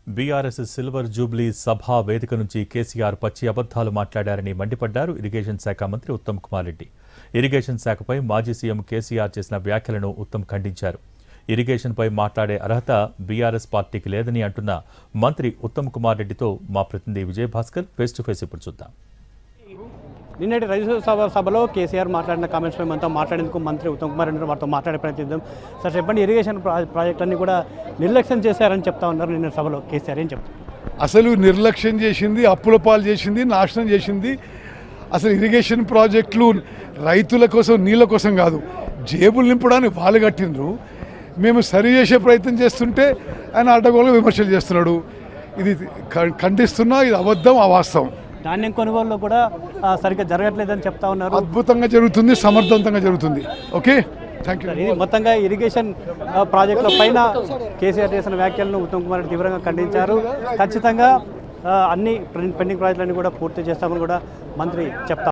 BRS silver Jubilee సభ వేదిక నుంచి కేసీఆర్ పచ్చి అబద్దాలు మాట్లాడారని మండిపడ్డారు ఇరిగేషన్ శాఖ మంత్రి ఉత్తమ్ కుమార్ రెడ్డి. ఇరిగేషన్ శాఖపై మాజీ సీఎం కేసీఆర్ చేసిన వ్యాఖ్యలను ఉత్తమ్ ఖండించారు. ఇరిగేషన్పై మాట్లాడే అర్హత బీఆర్ఎస్ పార్టీకి లేదని అంటున్న మంత్రి ఉత్తమ్ కుమార్ రెడ్డితో మా ప్రతినిధి విజయభాస్కర్ ఫేస్ టు ఫేస్ ఇప్పుడు చూద్దాం. నిన్నటి రైతు సభలో కేసీఆర్ మాట్లాడిన కామెంట్స్పై మనతో మాట్లాడేందుకు మంత్రి ఉత్తమ్ కుమార్ రెడ్డి వారితో మాట్లాడే ప్రయత్నిద్దాం. సార్ చెప్పండి, ఇరిగేషన్ ప్రాజెక్టులన్నీ కూడా నిర్లక్ష్యం చేశారని చెప్తా ఉన్నారు. నిన్న సభలో కేసీఆర్ ఏం చెప్తారు? అసలు నిర్లక్ష్యం చేసింది, అప్పుల పాలు చేసింది, నాశనం చేసింది. అసలు ఇరిగేషన్ ప్రాజెక్టులు రైతుల కోసం, నీళ్ళ కోసం కాదు, జేబులు నింపడానికి వాళ్ళు కట్టినరు. మేము సరి చేసే ప్రయత్నం చేస్తుంటే ఆయన అడ్డగోలుగా విమర్శలు చేస్తున్నాడు. ఇది ఖండిస్తున్నా, ఇది అబద్ధం, అవాస్తవం. ధాన్యం కొనుగోలులో కూడా సరిగ్గా జరగట్లేదని చెప్తా ఉన్నారు. అద్భుతంగా జరుగుతుంది, సమర్థవంతంగా జరుగుతుంది. Okay, thank you. ఇది మొత్తంగా ఇరిగేషన్ ప్రాజెక్టుల పైన కేసీఆర్ చేసిన వ్యాఖ్యలను ఉత్తమ్ కుమార్ రెడ్డి తీవ్రంగా ఖండించారు. ఖచ్చితంగా అన్ని పెండింగ్ ప్రాజెక్టులన్నీ కూడా పూర్తి చేస్తామని కూడా మంత్రి చెప్తారు.